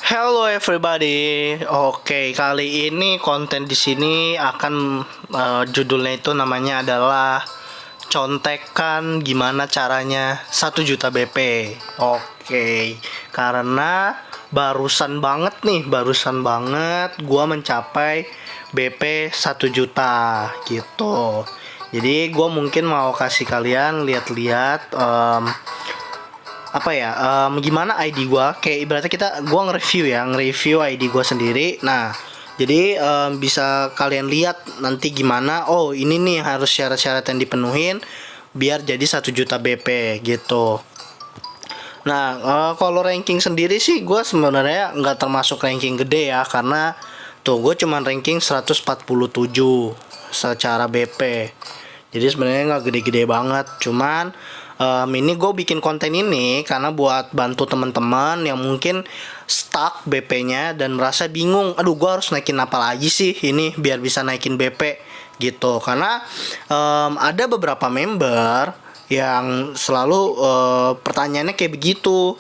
Hello everybody. Oke, kali ini konten di sini akan judulnya itu namanya adalah contekan gimana caranya 1 juta BP. Oke, karena barusan banget gua mencapai BP 1 juta gitu. Jadi gua mungkin mau kasih kalian lihat-lihat apa ya, gimana ID gua, kayak ibaratnya gua nge-review ID gua sendiri. Nah, jadi bisa kalian lihat nanti gimana. Oh, ini nih harus syarat-syarat yang dipenuhin biar jadi 1 juta BP gitu. Nah, kalau ranking sendiri sih gua sebenarnya nggak termasuk ranking gede ya, karena tuh gue cuman ranking 147 secara BP. Jadi sebenarnya nggak gede-gede banget, cuman ini gue bikin konten ini karena buat bantu teman-teman yang mungkin stuck BP-nya dan merasa bingung, aduh gue harus naikin apa lagi sih ini biar bisa naikin BP gitu. Karena ada beberapa member yang selalu pertanyaannya kayak begitu.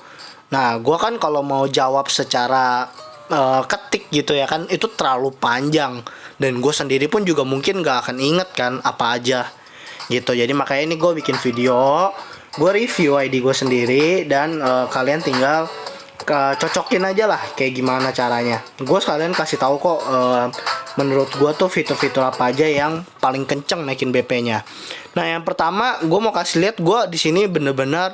Nah, gue kan kalau mau jawab secara ketik gitu ya kan, itu terlalu panjang dan gue sendiri pun juga mungkin gak akan inget kan apa aja gitu. Jadi makanya ini gue bikin video, gue review ID gue sendiri, dan kalian tinggal cocokin aja lah kayak gimana caranya. Gue sekalian kasih tahu kok menurut gue tuh fitur-fitur apa aja yang paling kenceng naikin BP-nya. Nah, yang pertama gue mau kasih lihat, gue di sini bener-bener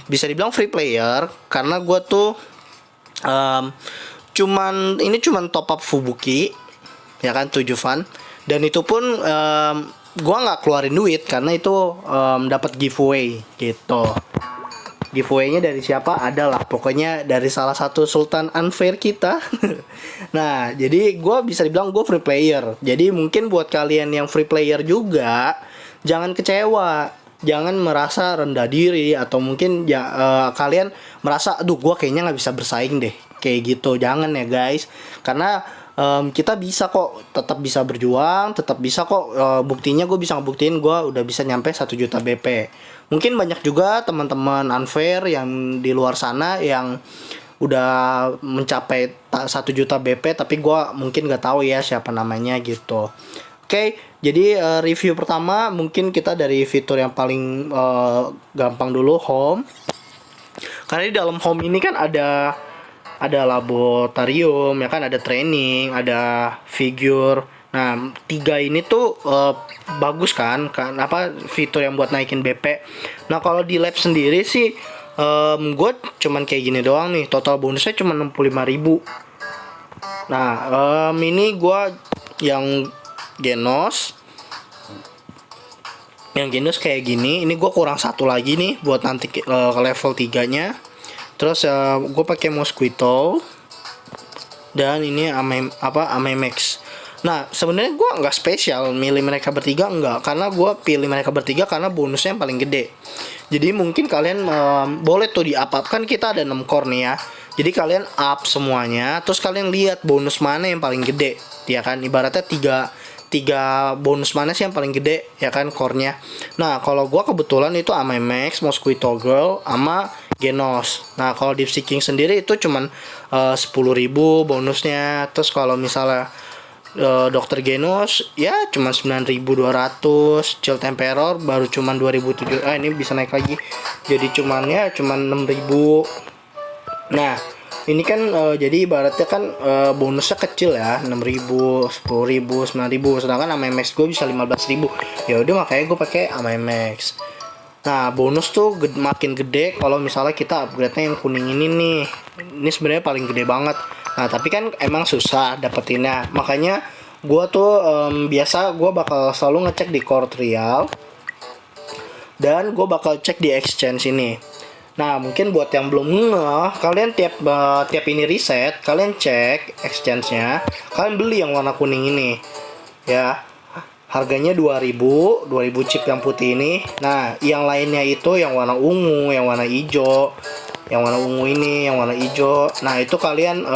bisa dibilang free player, karena gue tuh cuman top up Fubuki ya kan, 7 fun, dan itu pun gua nggak keluarin duit karena itu dapat giveaway gitu. Giveaway-nya dari siapa? Adalah pokoknya dari salah satu Sultan Unfair kita. Nah, jadi gua bisa dibilang gue free player. Jadi mungkin buat kalian yang free player juga, jangan kecewa, jangan merasa rendah diri, atau mungkin ya, kalian merasa aduh gue kayaknya nggak bisa bersaing deh kayak gitu. Jangan ya guys, karena kita bisa kok, tetap bisa berjuang, tetap bisa kok. Buktinya gue bisa ngebuktiin gue udah bisa nyampe 1 juta BP. Mungkin banyak juga teman-teman unfair yang di luar sana yang udah mencapai 1 juta BP, tapi gue mungkin nggak tahu ya siapa namanya gitu. Oke, jadi review pertama mungkin kita dari fitur yang paling gampang dulu, home. Karena di dalam home ini kan ada laboratorium ya kan, ada training, ada figure. Nah, tiga ini tuh bagus kan apa fitur yang buat naikin BP. Nah, kalau di lab sendiri sih gue cuman kayak gini doang nih, total bonusnya cuma 65.000. Nah, ini gue yang Genos kayak gini, ini gue kurang satu lagi nih buat nanti ke level 3 nya. Terus gue pakai Mosquito, dan ini Amemex. Nah, sebenarnya gue nggak spesial milih mereka bertiga, enggak, karena gue pilih mereka bertiga karena bonusnya yang paling gede. Jadi mungkin kalian boleh tuh di up kan kita ada 6 core nih ya. Jadi kalian up semuanya, terus kalian lihat bonus mana yang paling gede, ya kan? Ibaratnya tiga bonus mana sih yang paling gede ya kan, core-nya. Nah, kalau gua kebetulan itu Amemex, Mosquito Girl, sama Genos. Nah, kalau Deep Seeking sendiri itu cuman 10.000 bonusnya. Terus kalau misalnya Dokter Genos ya cuman 9.200. Chill Temperor baru cuman 2.007. Ini bisa naik lagi. Jadi cuman 6.000. Nah, ini kan jadi ibaratnya kan bonusnya kecil ya, 6.000, 10.000, 9.000, sedangkan Amemex gue bisa 15.000. Ya udah, makanya gue pakai Amemex. Nah, bonus tuh makin gede kalau misalnya kita upgrade-nya yang kuning ini nih. Ini sebenarnya paling gede banget. Nah, tapi kan emang susah dapetinnya. Makanya gue tuh biasa gue bakal selalu ngecek di core trial, dan gue bakal cek di exchange ini. Nah, mungkin buat yang belum ngeh, kalian tiap ini reset, kalian cek exchange-nya, kalian beli yang warna kuning ini. Ya. Harganya 2000 chip yang putih ini. Nah, yang lainnya itu yang warna ungu, yang warna hijau, yang warna ungu ini, yang warna hijau. Nah, itu kalian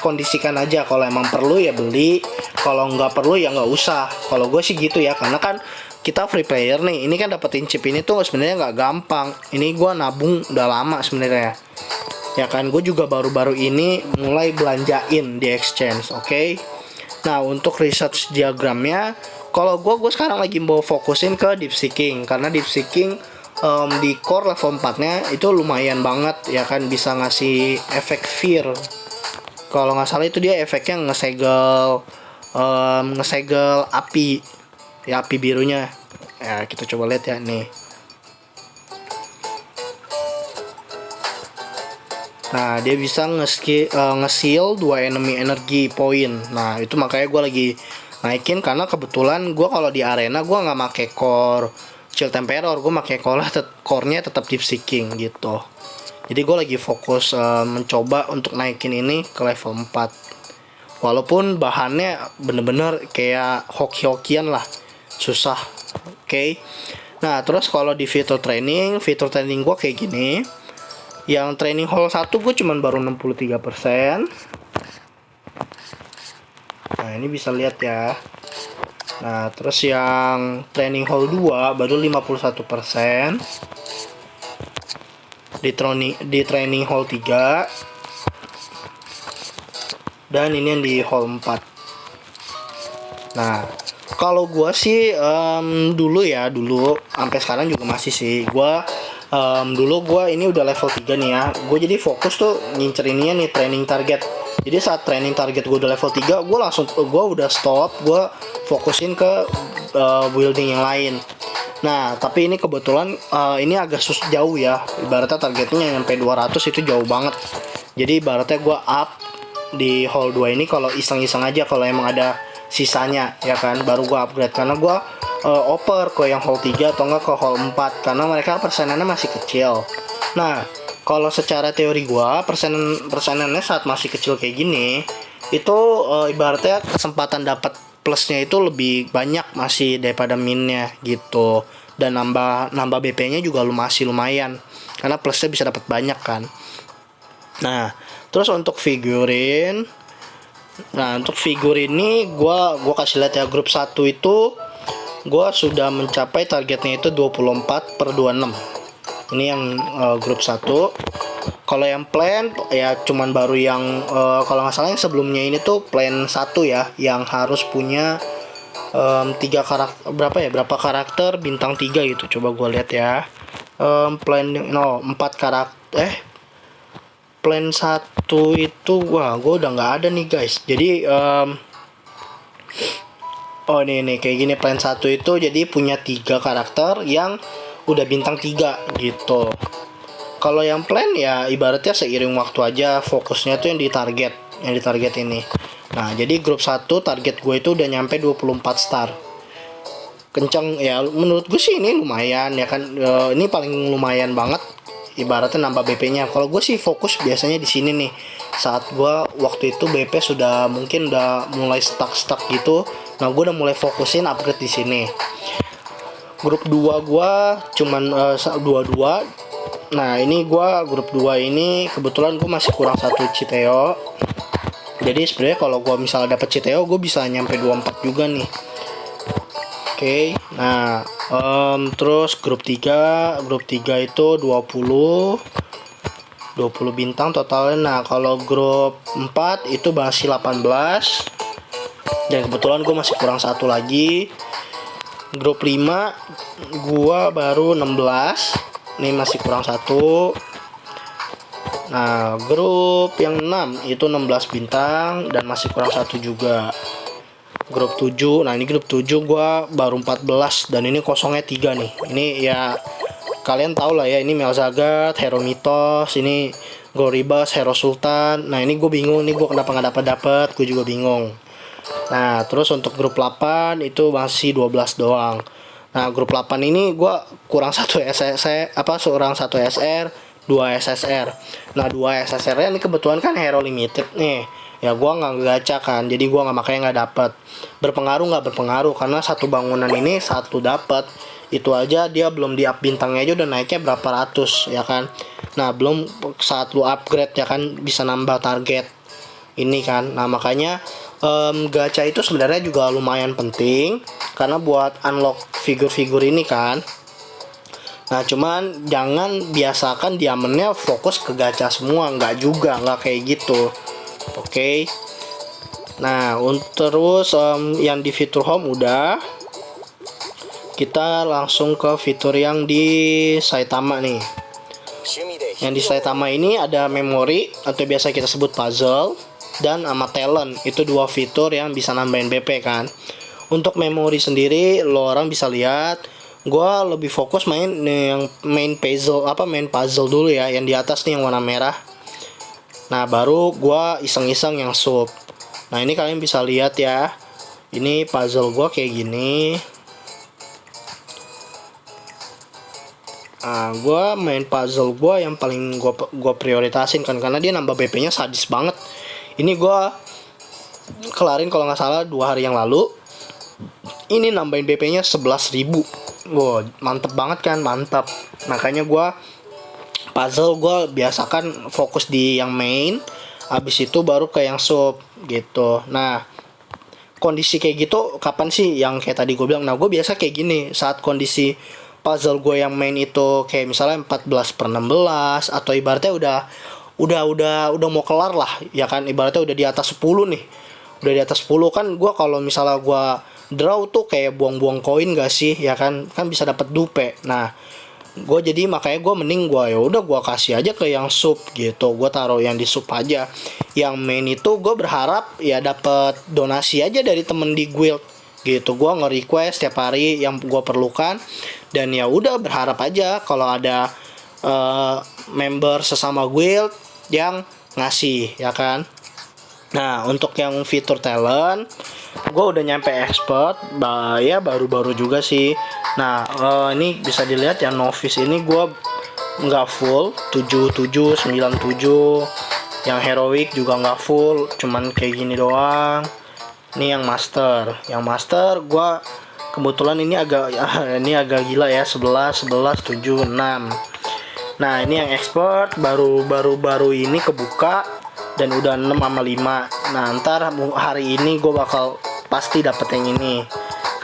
kondisikan aja, kalau emang perlu ya beli, kalau nggak perlu ya nggak usah. Kalau gue sih gitu ya, karena kan kita free player nih, ini kan dapetin chip ini tuh sebenarnya nggak gampang. Ini gue nabung udah lama sebenarnya ya kan. Gue juga baru-baru ini mulai belanjain di exchange, oke. Nah, untuk research diagramnya, kalau gue sekarang lagi mau fokusin ke deep seeking, karena deep seeking di core level 4 nya itu lumayan banget ya kan, bisa ngasih efek fear. Kalau nggak salah itu dia efeknya ngesegel api, ya api birunya. Ya kita coba lihat ya nih. Nah, dia bisa nge-seal 2 enemy energy point. Nah, itu makanya gue lagi naikin, karena kebetulan gue kalau di arena gue nggak make core chill temperor, gue make core-nya tetap deep seeking gitu. Jadi gue lagi fokus mencoba untuk naikin ini ke level 4. Walaupun bahannya bener-bener kayak hoki-hokian lah, susah. Oke. Nah, terus kalau di fitur training gue kayak gini. Yang training hall 1 gue cuman baru 63%. Nah, ini bisa lihat ya. Nah, terus yang training hall 2 baru 51%. Di training hall 3, dan ini yang di hall 4. Nah, kalau gue sih dulu sampai sekarang juga masih sih dulu gue ini udah level 3 nih ya. Gue jadi fokus tuh ngincerinnya nih training target. Jadi saat training target gue udah level 3, gue udah stop, gue fokusin ke building yang lain. Nah, tapi ini kebetulan ini agak jauh ya. Ibaratnya targetnya nyampe 200, itu jauh banget. Jadi ibaratnya gue up di hall 2 ini kalau iseng-iseng aja, kalau emang ada sisanya ya kan, baru gue upgrade. Karena gue oper ke yang hall 3 atau enggak ke hall 4, karena mereka persenannya masih kecil. Nah, kalau secara teori gue, persenannya saat masih kecil kayak gini, itu ibaratnya kesempatan dapat plusnya itu lebih banyak masih daripada minnya gitu. Dan nambah BP-nya juga masih lumayan, karena plusnya bisa dapat banyak kan. Nah, terus untuk figurin, ini gue kasih lihat ya, grup 1 itu gue sudah mencapai targetnya itu 24/26. Ini yang grup 1. Kalau yang plan ya cuman baru yang kalau nggak salah yang sebelumnya ini tuh plan 1 ya, yang harus punya 3 karakter, berapa karakter bintang 3 gitu. Coba gue lihat ya. Plan 4 karakter plan 1 itu gue udah nggak ada nih guys. Jadi oh ini kayak gini, plan 1 itu jadi punya 3 karakter yang udah bintang 3 gitu. Kalau yang plan ya ibaratnya seiring waktu aja, fokusnya tuh yang di target ini. Nah, jadi grup 1 target gue itu udah nyampe 24 star. Kenceng ya, menurut gue sih ini lumayan ya kan. Ini paling lumayan banget ibaratnya nambah BP-nya. Kalau gue sih fokus biasanya di sini nih. Saat gue waktu itu BP sudah mungkin udah mulai stuck gitu. Nah, gue udah mulai fokusin upgrade di sini. Grup 2 gue cuman 22. Nah, ini gue grup 2 ini kebetulan gue masih kurang 1 Citeo. Jadi sebenarnya kalau gue misalnya dapet Citeo, gue bisa nyampe 24 juga nih. Oke. Nah, terus grup 3 itu 20 bintang totalnya. Nah, kalau grup 4 itu masih 18. Dan kebetulan gue masih kurang 1 lagi. Grup 5 gue baru 16. Ini masih kurang 1. Nah, grup yang 6 itu 16 bintang dan masih kurang 1 juga. Grup 7, nah ini grup 7 gua baru 14 dan ini kosongnya 3 nih. Ini ya kalian tau lah ya, ini Melzagat, Hero Mitos, ini Goribas, Hero Sultan. Nah, ini gue bingung nih, gue kenapa nggak dapet, gue juga bingung. Nah, terus untuk grup 8 itu masih 12 doang. Nah, grup 8 ini gue kurang 1 SSR, kurang 1 SR, 2 SSR. Nah, 2 SSR ini kebetulan kan hero limited nih. Ya gue nggak gacha kan, jadi gue makanya nggak dapet. Nggak berpengaruh karena satu bangunan ini satu dapet. Itu aja dia belum di up bintangnya aja udah naiknya berapa ratus ya kan. Nah, belum saat lu upgrade ya kan bisa nambah target ini kan. Nah, makanya gacha itu sebenarnya juga lumayan penting karena buat unlock figur-figur ini kan. Nah cuman jangan biasakan diamonnya fokus ke gacha semua, nggak juga, nggak kayak gitu. Oke. Nah terus yang di fitur home udah, kita langsung ke fitur yang di Saitama nih. Yang di Saitama ini ada memori atau biasa kita sebut puzzle dan sama talent. Itu dua fitur yang bisa nambahin BP kan. Untuk memori sendiri lo orang bisa lihat, gua lebih fokus main yang main puzzle dulu ya, yang di atas nih yang warna merah. Nah baru gua iseng-iseng yang sub. Nah ini kalian bisa lihat ya, ini puzzle gua kayak gini. Nah, gue main puzzle gue yang paling gue prioritasin kan, karena dia nambah BP-nya sadis banget. Ini gue kelarin kalau nggak salah 2 hari yang lalu. Ini nambahin BP-nya 11.000. Wow, mantep banget kan, mantap. Makanya gue puzzle gue biasakan fokus di yang main, habis itu baru ke yang sub gitu. Nah kondisi kayak gitu kapan sih yang kayak tadi gue bilang? Nah gue biasa kayak gini saat kondisi puzzle gue yang main itu kayak misalnya 14/16, atau ibaratnya udah mau kelar lah ya kan, ibaratnya udah di atas 10 nih, udah di atas 10 kan. Gue kalau misalnya gue draw tuh kayak buang-buang koin gak sih ya kan, bisa dapat dupe. Nah gue jadi makanya gue mending gue ya udah gue kasih aja ke yang sub gitu, gue taruh yang di sub aja. Yang main itu gue berharap ya dapat donasi aja dari temen di guild gitu. Gue nge-request setiap hari yang gue perlukan, dan ya udah berharap aja kalau ada member sesama guild yang ngasih ya kan. Nah untuk yang fitur talent gue udah nyampe expert, ya baru-baru juga sih. Nah ini bisa dilihat yang novice ini gue nggak full 77 97, yang heroic juga nggak full, cuman kayak gini doang. Ini yang master gue kebetulan ini agak ini agak gila ya, 11 11 7 6. Nah ini yang expert baru ini kebuka dan udah 6 sama 5. Nah ntar hari ini gue bakal pasti dapet yang ini,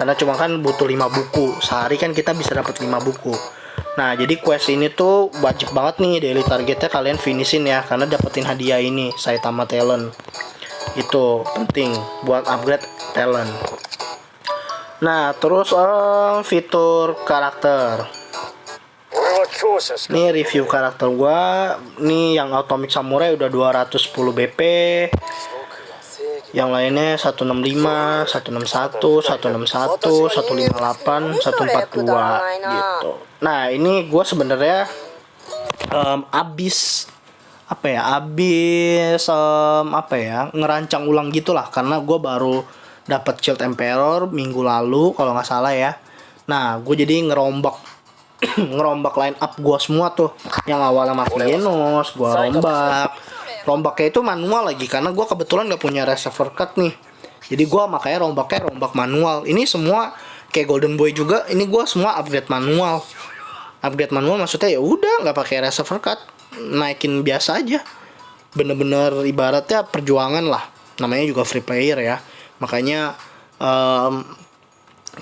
karena cuma kan butuh 5 buku sehari kan, kita bisa dapet 5 buku. Nah jadi quest ini tuh wajib banget nih, daily targetnya kalian finishin ya, karena dapetin hadiah ini Saitama talent. Itu penting buat upgrade talent. Nah terus fitur karakter. Nih review karakter gua. Nih yang Atomic Samurai udah 210 BP. Yang lainnya 165, 161, 161, 158, 142 gitu. Nah, ini gua sebenarnya abis ngerancang ulang gitulah, karena gue baru dapat Shield Emperor minggu lalu kalau nggak salah ya. Nah gue jadi ngerombak line up gue semua tuh, yang awalnya Makinos gue rombaknya itu manual lagi, karena gue kebetulan nggak punya reservoir card nih. Jadi gue makanya rombak manual. Ini semua kayak Golden Boy juga, ini gue semua upgrade manual maksudnya ya udah nggak pakai reservoir card, naikin biasa aja, bener-bener ibaratnya perjuangan lah, namanya juga free player ya. Makanya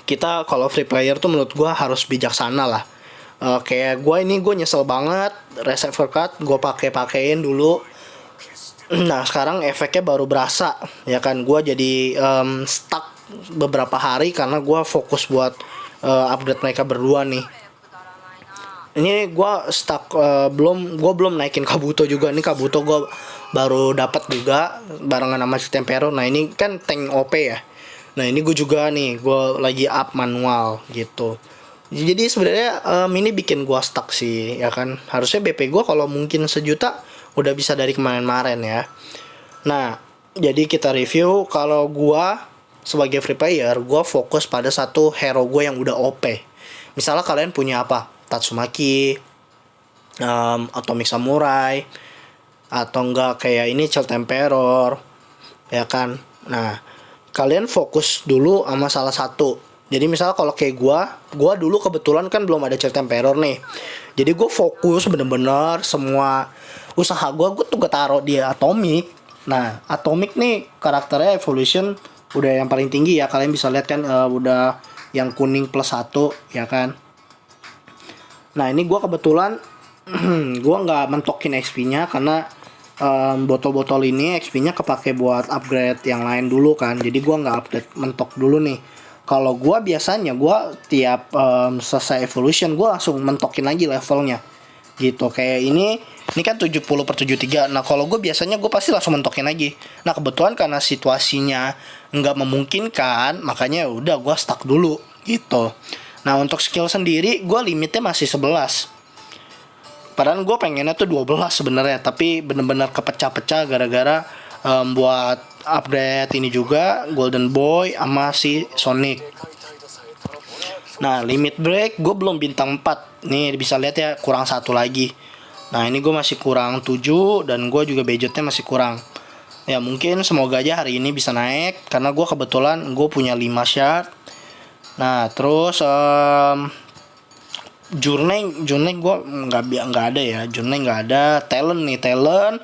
kita kalau free player tuh menurut gue harus bijaksana lah. Kayak gue nyesel banget reservoir card gue pakein dulu. Nah sekarang efeknya baru berasa ya kan, gue jadi stuck beberapa hari karena gue fokus buat upgrade mereka berdua nih. Ini gue stuck, belum naikin Kabuto juga. Ini Kabuto gue baru dapat juga barengan sama Tempero. Nah ini kan tank OP ya. Nah ini gue juga nih, gue lagi up manual gitu. Jadi sebenarnya ini bikin gue stuck sih ya kan. Harusnya BP gue kalau mungkin 1 juta udah bisa dari kemarin-kemarin ya. Nah jadi kita review. Kalau gue sebagai free player, gue fokus pada satu hero gue yang udah OP. Misalnya kalian punya apa? Tatsumaki, Atomic Samurai, atau enggak kayak ini Shield Emperor ya kan. Nah kalian fokus dulu sama salah satu. Jadi misalnya kalau kayak gua dulu kebetulan kan belum ada Shield Emperor nih, jadi gue fokus bener-bener semua usaha gue tuh gue taruh di Atomic. Nah Atomic nih karakternya evolution udah yang paling tinggi ya, kalian bisa lihat kan, udah yang kuning +1 ya kan. Nah ini gue kebetulan gue nggak mentokin XP-nya karena botol-botol ini XP-nya kepake buat upgrade yang lain dulu kan. Jadi gue nggak update mentok dulu nih. Kalau gue biasanya gue tiap selesai evolution gue langsung mentokin lagi levelnya gitu. Kayak ini kan 70/73. Nah kalau gue biasanya gue pasti langsung mentokin lagi. Nah kebetulan karena situasinya nggak memungkinkan, makanya udah gue stuck dulu gitu. Nah untuk skill sendiri gue limitnya masih 11. Padahal gue pengennya tuh 12 sebenarnya, tapi bener-bener kepecah-pecah gara-gara buat upgrade ini juga Golden Boy sama si Sonic. Nah limit break gue belum bintang 4. Nih bisa lihat ya, kurang satu lagi. Nah ini gue masih kurang 7 dan gue juga budgetnya masih kurang. Ya mungkin semoga aja hari ini bisa naik karena gue kebetulan gue punya 5 shard. Nah terus Journey gue nggak ada ya, Journey nggak ada. Talent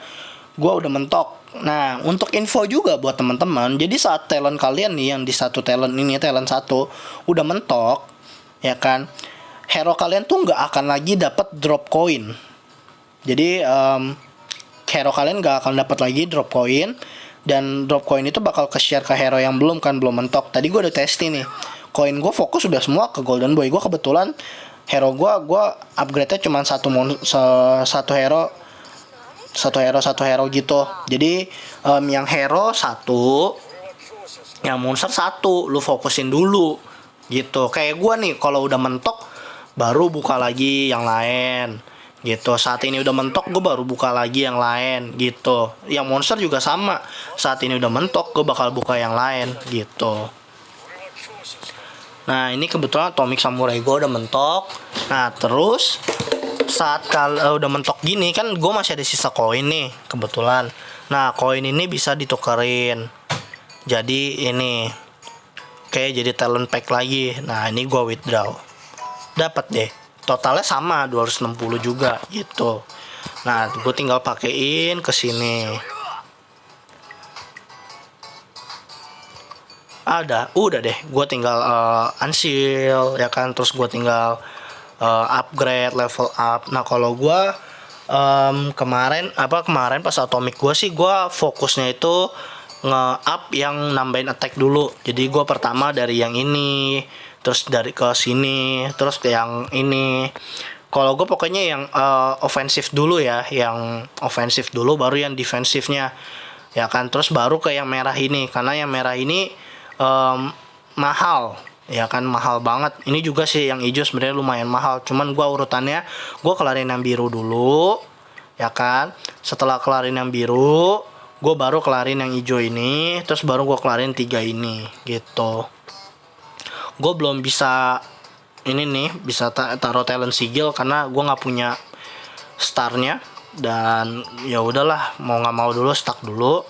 gue udah mentok. Nah untuk info juga buat teman-teman, jadi saat talent kalian nih yang di satu talent ini, talent satu udah mentok ya kan, hero kalian tuh nggak akan lagi dapat drop coin. Jadi hero kalian nggak akan dapat lagi drop coin, dan drop coin itu bakal ke share ke hero yang belum mentok. Tadi gue udah testing nih, koin gue fokus sudah semua ke Golden Boy. Gue kebetulan hero gue upgrade nya cuma satu hero gitu. Jadi yang hero satu, yang monster satu, lu fokusin dulu gitu. Kayak gue nih kalau udah mentok baru buka lagi yang lain gitu. Saat ini udah mentok gue baru buka lagi yang lain gitu. Yang monster juga sama, saat ini udah mentok gue bakal buka yang lain gitu. Nah ini kebetulan Atomic Samurai gue udah mentok. Nah terus saat udah mentok gini kan gue masih ada sisa koin nih kebetulan. Nah koin ini bisa ditukerin jadi ini, oke, jadi talent pack lagi. Nah ini gue withdraw, dapat deh, totalnya sama 260 juga gitu. Nah gue tinggal pakein ke sini. Udah deh, gue tinggal unseal ya kan, terus gue tinggal upgrade, level up. Nah kalau gue kemarin pas atomic gue sih, gue fokusnya itu nge-up yang nambahin attack dulu. Jadi gue pertama dari yang ini, terus dari ke sini, terus ke yang ini. Kalau gue pokoknya yang ofensif dulu ya, yang ofensif dulu baru yang defensifnya ya kan, terus baru ke yang merah ini, karena yang merah ini mahal ya kan, mahal banget. Ini juga sih yang hijau sebenarnya lumayan mahal, cuman gua urutannya gua kelarin yang biru dulu ya kan. Setelah kelarin yang biru gua baru kelarin yang hijau ini, terus baru gua kelarin 3 ini gitu. Gua belum bisa ini nih, bisa taruh talent sigil karena gua nggak punya starnya, dan ya udahlah, mau nggak mau dulu stuck dulu.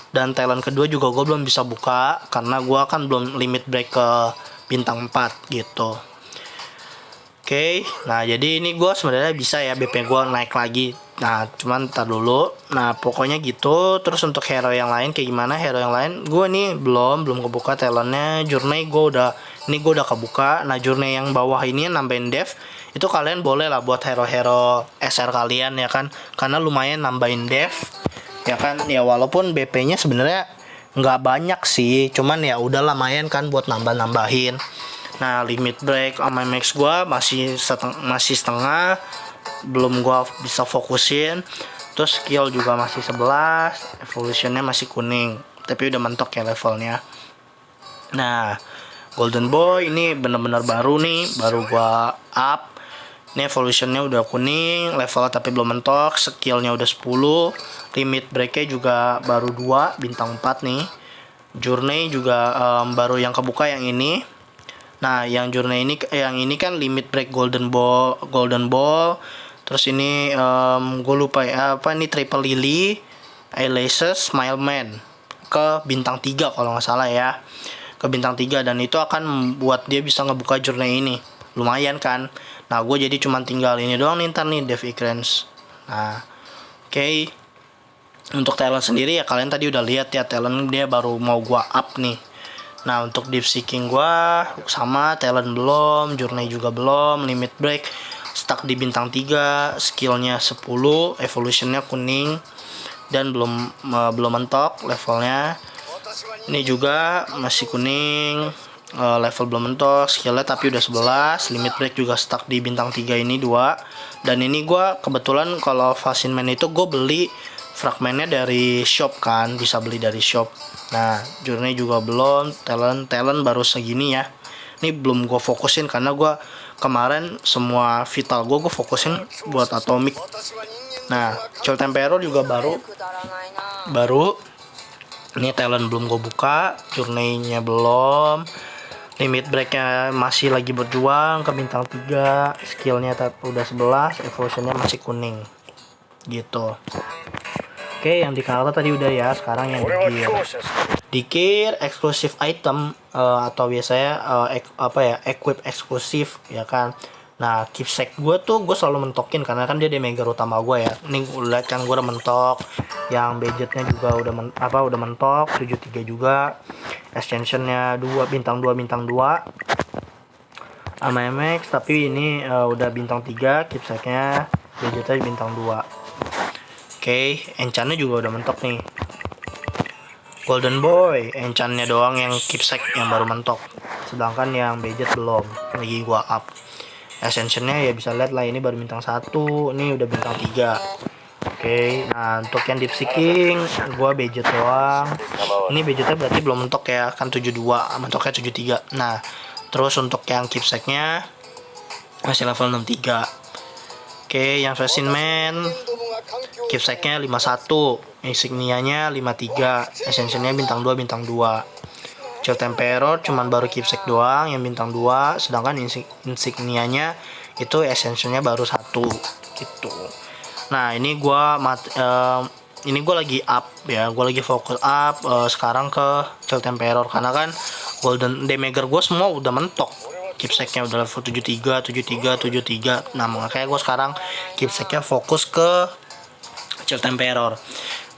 Dan talent kedua juga gue belum bisa buka karena gue kan belum limit break ke bintang 4 gitu. Oke, nah jadi ini gue sebenarnya bisa ya BP gue naik lagi. Nah cuman ntar dulu. Nah pokoknya gitu. Terus untuk hero yang lain kayak gimana, hero yang lain gue nih belum kebuka talentnya. Journey gue udah kebuka. Nah journey yang bawah ini nambahin dev, itu kalian boleh lah buat hero-hero SR kalian ya kan, karena lumayan nambahin dev ya kan. Ya walaupun BP-nya sebenarnya nggak banyak sih, cuman ya udah lumayan kan buat nambahin. Nah limit break sama max gue masih setengah, belum gue bisa fokusin. Terus skill juga masih 11, evolutionnya masih kuning, tapi udah mentok ya levelnya. Nah Golden Boy ini bener-bener baru nih, baru gue up. Ini evolutionnya udah kuning, levelnya tapi belum mentok, skillnya udah 10, limit breaknya juga baru 2, bintang 4 nih. Journey juga baru yang kebuka yang ini. Nah yang journey ini kan limit break golden ball. Terus ini gue lupa ya apa, ini triple lily, eyelashes, smile man ke bintang 3 kalau nggak salah ya, ke bintang 3, dan itu akan buat dia bisa ngebuka journey ini. Lumayan kan. Nah gue jadi cuman tinggal ini doang nih ntar nih, Dev Ikrens. Nah oke. Untuk talent sendiri ya kalian tadi udah lihat ya, talent dia baru mau gua up nih. Nah untuk deep seeking gua sama, talent belum, journey juga belum, limit break stuck di bintang 3, skillnya 10, evolutionnya kuning, dan belum mentok levelnya. Ini juga masih kuning, level belum mentok, skillnya tapi udah 11. Limit break juga stuck di bintang 3 ini 2. Dan ini gue kebetulan kalau Facin Man itu gue beli fragmennya dari shop kan, bisa beli dari shop. Nah, journey juga belum, talent baru segini ya. Ini belum gue fokusin karena gue kemarin semua vital gue fokusin buat atomic. Nah, Chill Tempero juga baru. Ini talent belum gue buka, journey-nya belum. Limit breaknya masih lagi berjuang ke bintang 3, skillnya udah 11, evolutionnya masih kuning gitu. Oke, yang di karakter tadi udah ya. Sekarang yang di gear eksklusif item, atau biasanya equip eksklusif ya kan. Nah, keepsake gue selalu mentokin karena kan dia damager utama gue ya. Ini lihat kan gue udah mentok. Yang budgetnya juga udah mentok 73 juga. Extensionnya 2 bintang 2 sama MX, tapi ini udah bintang 3, keepsake-nya budgetnya bintang 2. Oke, enchantnya juga udah mentok nih. Golden Boy, enchantnya doang yang keepsake yang baru mentok. Sedangkan yang budget belum, lagi gua up. Ascensionnya ya bisa lihat lah, ini baru bintang 1, ini udah bintang 3. Oke, nah untuk yang deep seeking gua budget doang. Ini budgetnya berarti belum mentok ya, kan 72, mentoknya 73. Nah, terus untuk yang keepsake-nya masih level 63. Oke, yang Facin Man keepsake-nya 51, insignia-nya 53, ascension-nya bintang 2 bintang 2. Chill Tempero cuman baru keepsake doang yang bintang 2, sedangkan insignia-nya itu ascension-nya baru 1 gitu. Nah, ini gua lagi up ya, gua lagi fokus up sekarang ke Chill Tempero karena kan golden damager gua semua udah mentok. Keepsake-nya udah level 73. Nah, makanya gue sekarang keepsake-nya fokus ke Chill Tempero.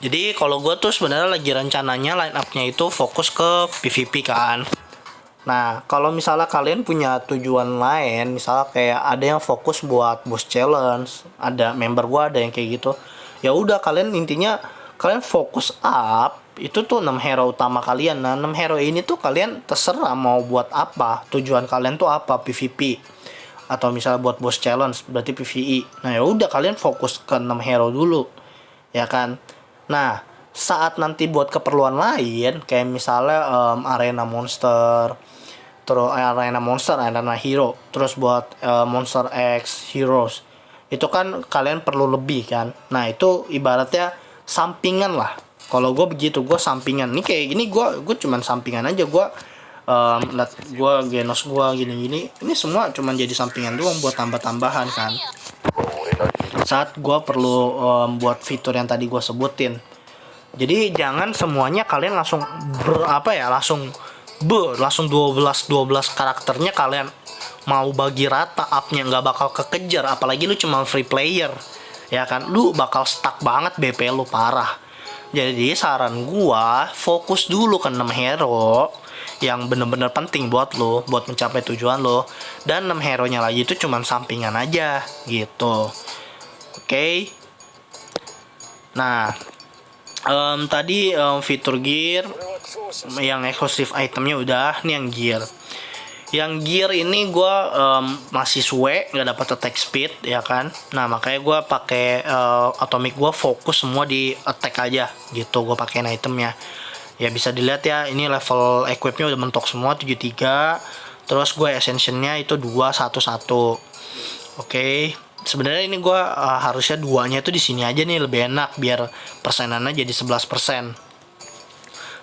Jadi kalau gue tuh sebenarnya lagi rencananya line up-nya itu fokus ke PvP kan. Nah, kalau misalnya kalian punya tujuan lain, misalnya kayak ada yang fokus buat boss challenge, ada member gue ada yang kayak gitu. Ya udah, kalian intinya kalian fokus up itu tuh 6 hero utama kalian. Nah, 6 hero ini tuh kalian terserah mau buat apa, tujuan kalian tuh apa, PvP atau misalnya buat boss challenge berarti PvE. Nah, ya udah kalian fokus ke 6 hero dulu. Ya kan? Nah, saat nanti buat keperluan lain kayak misalnya arena monster, terus arena hero, terus buat monster X heroes. Itu kan kalian perlu lebih kan. Nah, itu ibaratnya sampingan lah. Kalau gue begitu, gue sampingan. Ini kayak gini, gue cuman sampingan aja. Gue genos gue gini-gini. Ini semua cuman jadi sampingan doang buat tambah-tambahan kan. Saat gue perlu buat fitur yang tadi gue sebutin. Jadi jangan semuanya kalian langsung langsung 12 karakternya kalian mau bagi rata, upnya nggak bakal kekejar. Apalagi lu cuma free player, ya kan, lu bakal stuck banget BP lu parah. Jadi saran gua fokus dulu ke 6 hero yang bener-bener penting buat lo, buat mencapai tujuan lo. Dan 6 hero nya lagi itu cuman sampingan aja gitu. Oke. Nah, tadi fitur gear yang eksklusif itemnya udah. Nih yang gear. Yang gear ini gue masih suwe, nggak dapat attack speed ya kan. Nah, makanya gue pakai atomic, gue fokus semua di attack aja gitu. Gue pakein itemnya. Ya bisa dilihat ya, ini level equipnya udah mentok semua 73. Terus gue ascensionnya itu 211. Oke. Sebenarnya ini gue harusnya duanya itu di sini aja nih, lebih enak biar persenannya jadi 11%.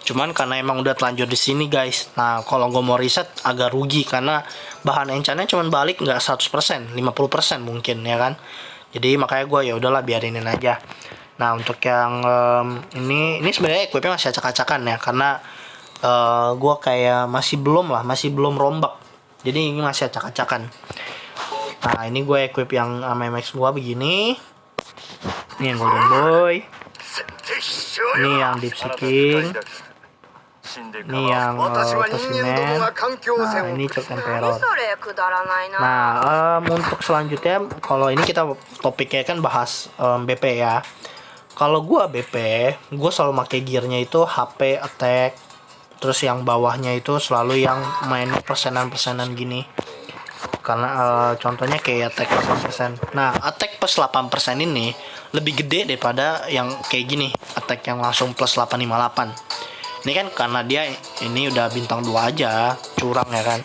Cuman karena emang udah telanjur di sini guys. Nah, kalau gue mau riset agak rugi karena bahan enchantnya cuman balik nggak 100%, 50% mungkin ya kan. Jadi makanya gue ya udahlah biarinin aja. Nah, untuk yang ini sebenarnya equipnya masih acak-acakan ya karena gue kayak masih belum rombak. Jadi ini masih acak-acakan. Nah, ini gue equip yang MX gue begini. Ini yang Golden Boy. Ini yang Deep Seeking. Ini yang spesimen. Nah, ini Choke Emperor. それくだらないな。 Nah, untuk selanjutnya, kalau ini kita topiknya kan bahas BP ya. Kalau gua BP, gua selalu pakai gearnya itu HP, attack, terus yang bawahnya itu selalu yang main persenan-persenan gini. Karena contohnya kayak attack 8%. Nah, attack plus 8% ini lebih gede daripada yang kayak gini, attack yang langsung plus 858. Ini kan karena dia ini udah bintang 2 aja, curang ya kan.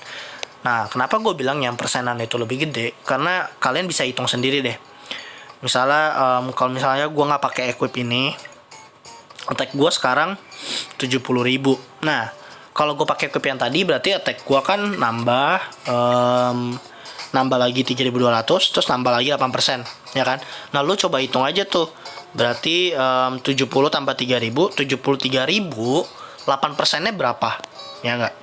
Nah, kenapa gue bilang yang persenan itu lebih gede? Karena kalian bisa hitung sendiri deh. Misalnya, kalau misalnya gue nggak pakai equip ini, attack gue sekarang 70.000. Nah, kalau gue pakai equip yang tadi, berarti attack gue kan nambah lagi 3.200, terus nambah lagi 8%, ya kan? Nah, lu coba hitung aja tuh. Berarti 70 tambah 3.000, 73.000, 8%-nya berapa? Ya enggak?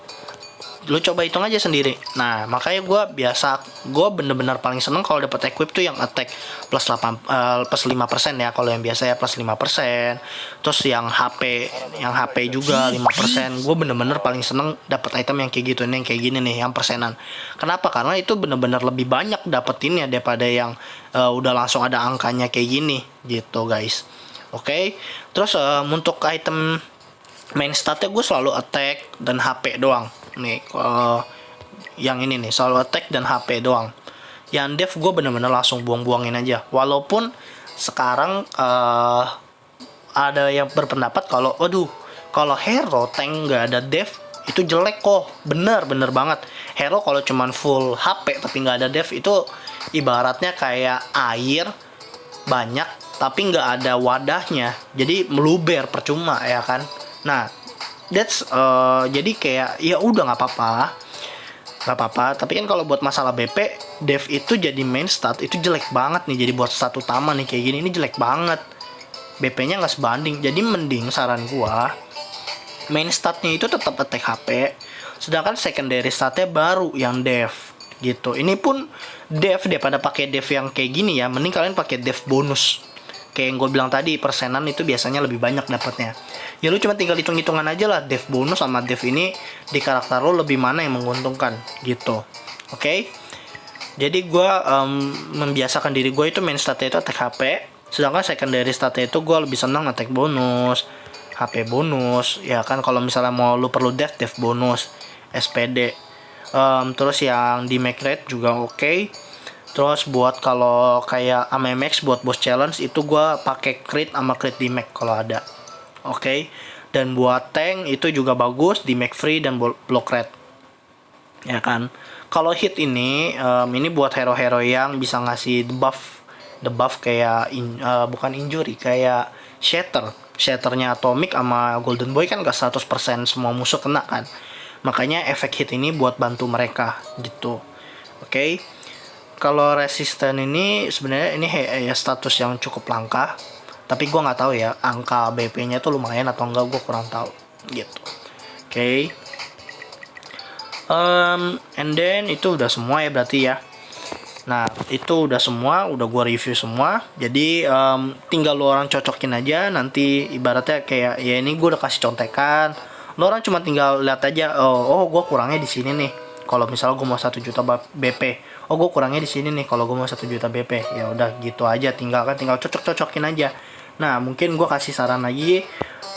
Lu coba hitung aja sendiri. Nah, makanya gue bener-bener paling seneng kalau dapat equip tuh yang attack plus 5% ya. Kalau yang biasa ya plus 5%. Terus yang HP juga 5%. Gue bener-bener paling seneng dapat item yang kayak gitu nih, yang kayak gini nih, yang persenan. Kenapa? Karena itu bener-bener lebih banyak dapetinnya daripada yang udah langsung ada angkanya kayak gini gitu, guys. Oke. Terus untuk item main statnya gue selalu attack dan HP doang. Nih, yang ini nih selalu attack dan HP doang. Yang dev gue bener-bener langsung buang-buangin aja. Walaupun sekarang ada yang berpendapat kalau, waduh, kalau hero tank nggak ada dev itu jelek kok. Bener banget. Hero kalau cuman full HP tapi nggak ada dev itu ibaratnya kayak air banyak tapi nggak ada wadahnya. Jadi meluber percuma ya kan. Nah, jadi kayak ya udah nggak apa-apa. Tapi kan kalau buat masalah BP, dev itu jadi main stat itu jelek banget nih. Jadi buat stat utama nih kayak gini ini jelek banget. BP-nya nggak sebanding. Jadi mending saran gua main statnya itu tetap attack HP, sedangkan secondary statnya baru yang dev gitu. Ini pun dev daripada pakai dev yang kayak gini ya, mending kalian pakai dev bonus. Kayak yang gue bilang tadi, persenan itu biasanya lebih banyak dapatnya. Ya lu cuma tinggal hitung-hitungan aja lah, dev bonus sama dev ini di karakter lo lebih mana yang menguntungkan gitu. Oke? Jadi gue membiasakan diri gue itu main statnya itu attack HP, sedangkan secondary statnya itu gue lebih senang attack bonus, HP bonus, ya kan. Kalau misalnya mau lu perlu dev bonus, SPD. Terus yang di make rate juga oke. Terus buat kalau kayak AMX buat boss challenge itu gue pakai crit sama crit di make kalau ada. Oke. Dan buat tank itu juga bagus di make free dan block rate. Ya kan. Kalau hit ini buat hero-hero yang bisa ngasih debuff kayak bukan injury, kayak shatter. Shatternya Atomic sama Golden Boy kan gak 100% semua musuh kena kan. Makanya efek hit ini buat bantu mereka gitu. Oke. Kalau resisten ini sebenarnya ini ya status yang cukup langka. Tapi gue nggak tahu ya angka BP-nya tuh lumayan atau enggak, gue kurang tahu gitu. Oke. And then itu udah semua ya berarti ya. Nah itu udah semua, udah gue review semua. Jadi tinggal lo orang cocokin aja. Nanti ibaratnya kayak ya ini gue udah kasih contekan. Lo orang cuma tinggal lihat aja. Oh gue kurangnya di sini nih. Kalau misalnya gue mau 1 juta BP, oh gue kurangnya di sini nih. Kalau gue mau 1 juta BP, ya udah gitu aja. Tinggal cocok-cocokin aja. Nah mungkin gue kasih saran lagi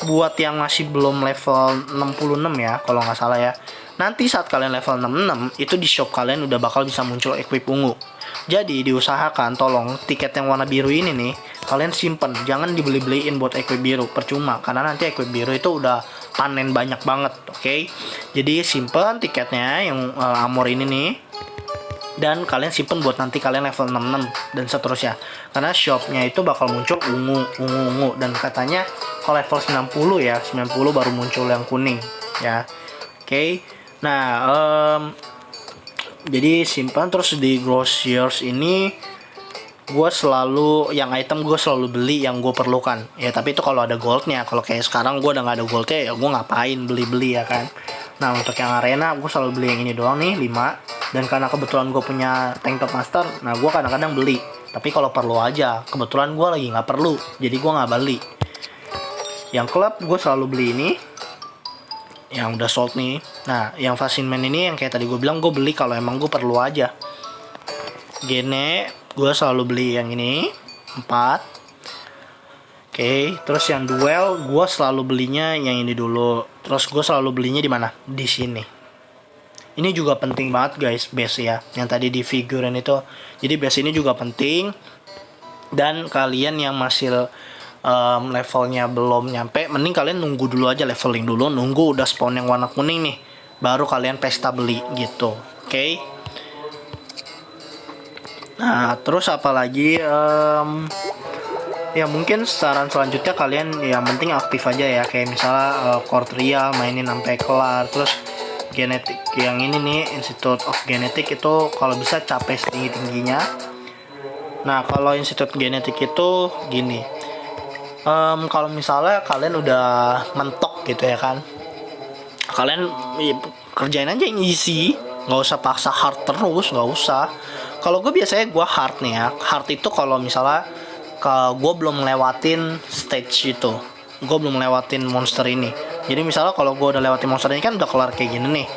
buat yang masih belum level 66 ya, kalau nggak salah ya. Nanti saat kalian level 66 itu di shop kalian udah bakal bisa muncul equip ungu. Jadi diusahakan tolong tiket yang warna biru ini nih kalian simpen, jangan dibeli-beliin buat equip biru, percuma. Karena nanti equip biru itu udah panen banyak banget, oke? Jadi simpen tiketnya yang armor ini nih, dan kalian simpen buat nanti kalian level 66 dan seterusnya. Karena shopnya itu bakal muncul ungu, dan katanya kalau level 90 ya, 90 baru muncul yang kuning ya. Oke. Nah, jadi simpan. Terus di Grocers ini gue selalu yang item gue selalu beli yang gue perlukan ya, tapi itu kalau ada goldnya. Kalau kayak sekarang gue udah nggak ada goldnya ya gue ngapain beli ya kan. Nah untuk yang arena gue selalu beli yang ini doang nih 5, dan karena kebetulan gue punya tank top master, nah gue kadang-kadang beli, tapi kalau perlu aja. Kebetulan gue lagi nggak perlu, jadi gue nggak beli. Yang klub gue selalu beli ini yang udah sold nih. Nah, yang Fascinman ini yang kayak tadi gue bilang, gue beli kalau emang gue perlu aja. Gene gue selalu beli yang ini 4. Oke, terus yang duel gue selalu belinya yang ini dulu. Terus gue selalu belinya di mana? Di sini. Ini juga penting banget guys, base ya. Yang tadi di figuran itu. Jadi base ini juga penting. Dan kalian yang masih levelnya belum nyampe, mending kalian nunggu dulu aja, leveling dulu, nunggu udah spawn yang warna kuning nih, baru kalian pesta beli gitu. Oke. Nah, terus apalagi ya mungkin saran selanjutnya kalian yang penting aktif aja ya, kayak misalnya Core Trial mainin sampai kelar. Terus genetik yang ini nih, Institute of Genetic itu kalau bisa capai setinggi-tingginya. Nah, kalau Institute Genetik itu gini, kalau misalnya kalian udah mentok gitu ya kan, kalian kerjain aja yang easy, nggak usah paksa hard terus, nggak usah. Kalau gue biasanya gue hard nih ya. Hard itu kalau misalnya gue belum lewatin stage itu, gue belum lewatin monster ini. Jadi misalnya kalau gue udah lewatin monster ini kan udah kelar kayak gini nih,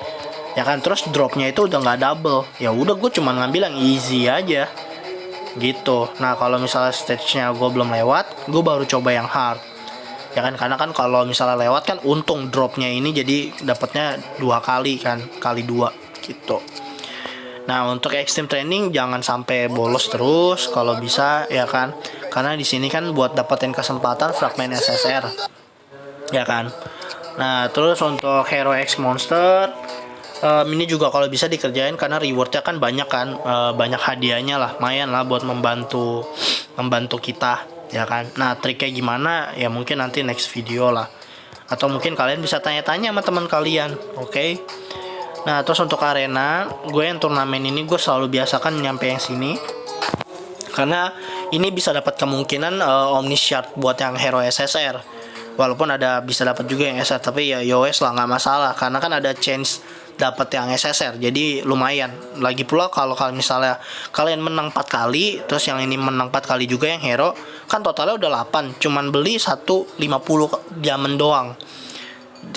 ya kan. Terus dropnya itu udah nggak double, ya udah gue cuma ngambil yang easy aja gitu. Nah, kalau misalnya stage-nya gue belum lewat, gue baru coba yang hard, ya kan. Karena kan kalau misalnya lewat kan untung dropnya ini jadi dapatnya 2 kali kan, kali 2 gitu. Nah, untuk extreme training jangan sampai bolos terus kalau bisa ya kan. Karena di sini kan buat dapetin kesempatan fragmen SSR. Ya kan. Nah, terus untuk Hero X Monster ini juga kalau bisa dikerjain karena rewardnya kan banyak kan, banyak hadiahnya lah, lumayan lah buat membantu kita ya kan. Nah, triknya gimana ya mungkin nanti next video lah, atau mungkin kalian bisa tanya-tanya sama teman kalian. Oke. Nah, terus untuk arena, gue yang turnamen ini gue selalu biasakan nyampe yang sini, karena ini bisa dapat kemungkinan Omni Shard buat yang hero SSR. Walaupun ada bisa dapat juga yang SSR, tapi ya yowes lah, nggak masalah, karena kan ada chance dapat yang SSR, jadi lumayan. Lagi pula kalau misalnya kalian menang 4 kali, terus yang ini menang 4 kali juga yang hero, kan totalnya udah 8, cuman beli 150 diamond doang.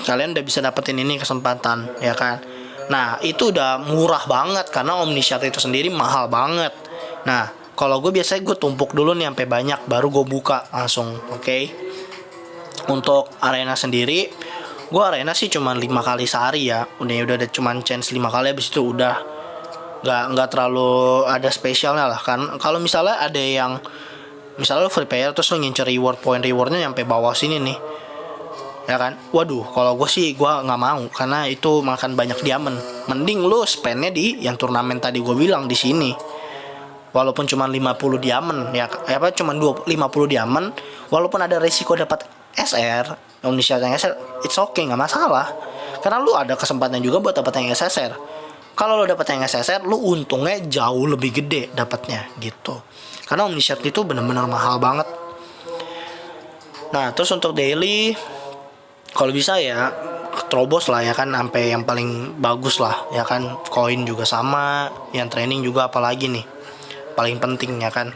Kalian udah bisa dapetin ini kesempatan, ya kan. Nah, itu udah murah banget karena Omniscience itu sendiri mahal banget. Nah, kalau gue biasanya gue tumpuk dulu nih sampai banyak, baru gue buka langsung. Oke. Untuk arena sendiri, gue arena sih cuma 5 kali sehari ya. Udah ada cuman chance 5 kali, habis itu udah nggak terlalu ada spesialnya lah kan. Kalau misalnya ada yang misalnya lo free player terus lo ngincer rewardnya sampai bawah sini nih, ya kan. Waduh, kalau gue sih gue nggak mau karena itu makan banyak diamond. Mending lu spendnya di yang turnamen tadi gue bilang di sini. Walaupun cuma 50 diamond ya, apa cuma 50 diamond, walaupun ada resiko dapat SR, Indonesia yang SR, it's okay, nggak masalah. Karena lu ada kesempatan juga buat dapat yang SSR. Kalau lu dapat yang SSR, lu untungnya jauh lebih gede dapatnya gitu. Karena Omniscience itu benar-benar mahal banget. Nah, terus untuk daily, kalau bisa ya terobos lah ya kan, sampai yang paling bagus lah ya kan. Koin juga sama, yang training juga apalagi nih paling penting ya kan.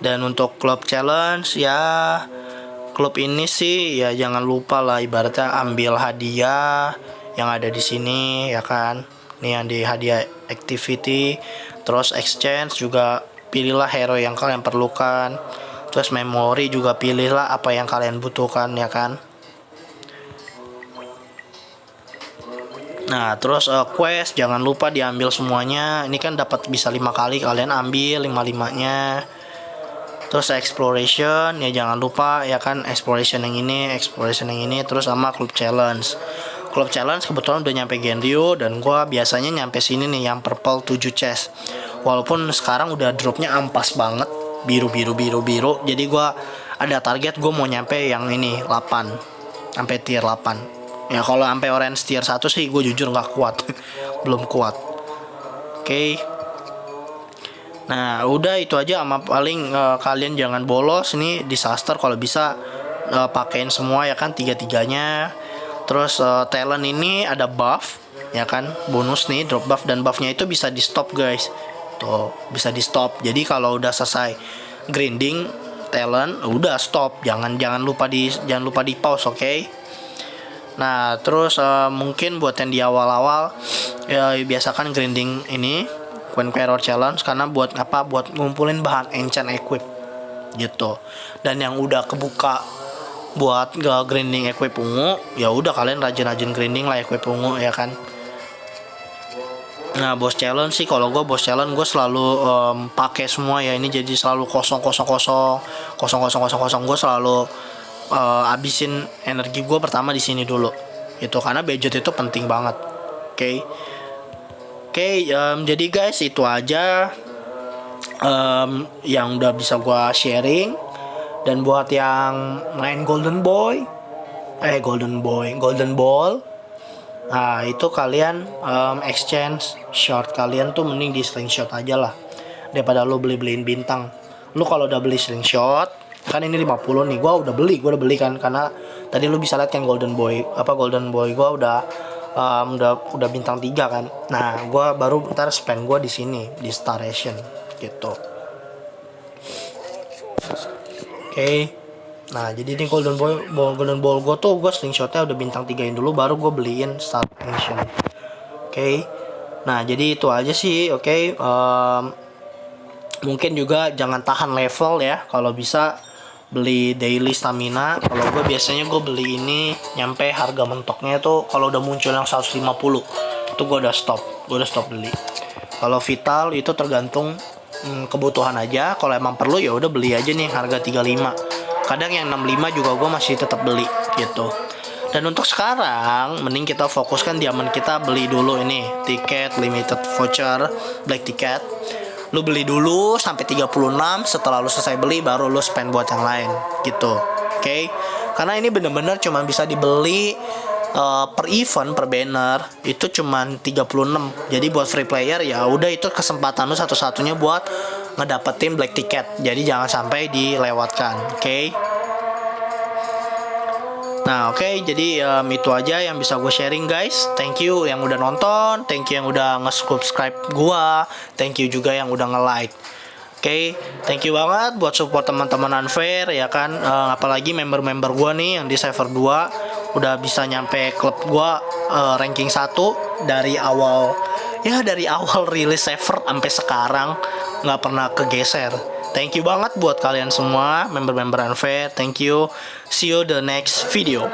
Dan untuk club challenge ya, klub ini sih ya jangan lupa lah, ibaratnya ambil hadiah yang ada di sini ya kan. Nih yang di hadiah activity, terus exchange juga pilihlah hero yang kalian perlukan. Terus memori juga pilihlah apa yang kalian butuhkan ya kan. Nah, terus quest jangan lupa diambil semuanya. Ini kan dapat bisa 5 kali, kalian ambil 5-5-nya. Terus exploration ya jangan lupa ya kan, exploration yang ini, terus sama club challenge. Club challenge kebetulan udah nyampe Genryo dan gua biasanya nyampe sini nih yang purple 7 chest. Walaupun sekarang udah dropnya ampas banget, biru. Jadi gua ada target, gue mau nyampe yang ini 8 sampai tier 8. Ya kalau sampai orange tier 1 sih gue jujur nggak kuat. Belum kuat. Oke. Nah, udah itu aja, sama paling kalian jangan bolos nih disaster, kalau bisa pakein semua ya kan, 3-3-nya. Terus talent ini ada buff ya kan, bonus nih drop buff, dan buffnya itu bisa di stop guys. Tuh, bisa di stop. Jadi kalau udah selesai grinding talent udah stop, jangan lupa di pause, oke? Nah, terus mungkin buat yang di awal-awal ya biasakan grinding ini Conqueror Challenge, karena buat apa? Buat ngumpulin bahan enchant equip gitu. Dan yang udah kebuka buat grinding equip ungu, ya udah kalian rajin-rajin grinding lah equip ungu ya kan. Nah, boss challenge sih kalau gue boss challenge gue selalu pakai semua ya, ini jadi selalu kosong kosong kosong kosong kosong kosong kosong. Gue selalu abisin energi gue pertama di sini dulu itu, karena budget itu penting banget. Oke. Oke, jadi guys itu aja yang udah bisa gue sharing. Dan buat yang main Golden Ball, nah itu kalian exchange short kalian tuh mending di slingshot aja lah, daripada lo beliin bintang. Lu kalau udah beli slingshot kan ini 50 nih, gua udah beli kan, karena tadi lu bisa lihat kan Golden Boy gua udah bintang 3 kan. Nah, gua baru ntar spend gua di sini di Star Ration gitu. Oke. Nah, jadi ini Golden Ball gue tuh gue slingshotnya udah bintang 3-in dulu, baru gue beliin Star Mission. Oke. Nah, jadi itu aja sih. Oke. Mungkin juga jangan tahan level ya. Kalau bisa beli daily stamina. Kalau gue biasanya gue beli ini nyampe harga mentoknya tuh kalau udah muncul yang 150 itu gue udah stop beli. Kalau vital itu tergantung kebutuhan aja. Kalau emang perlu ya udah beli aja nih harga 35. Kadang yang 65 juga gue masih tetap beli gitu. Dan untuk sekarang mending kita fokuskan diamond kita, beli dulu ini tiket limited voucher black ticket. Lu beli dulu sampai 36, setelah lu selesai beli baru lu spend buat yang lain gitu. Oke. Karena ini bener-bener cuma bisa dibeli per event, per banner itu cuman 36. Jadi buat free player ya udah itu kesempatan lu satu-satunya buat ngedapetin black ticket. Jadi jangan sampai dilewatkan. Oke. Nah, oke, jadi itu aja yang bisa gue sharing guys. Thank you yang udah nonton, thank you yang udah nge-subscribe gue, thank you juga yang udah nge-like. Oke, thank you banget buat support teman-teman Unfair ya kan. Apalagi member-member gue nih yang di server 2 udah bisa nyampe klub gue ranking 1 dari awal rilis server sampai sekarang nggak pernah kegeser. Thank you banget buat kalian semua member-member Unfair. Thank you. See you the next video.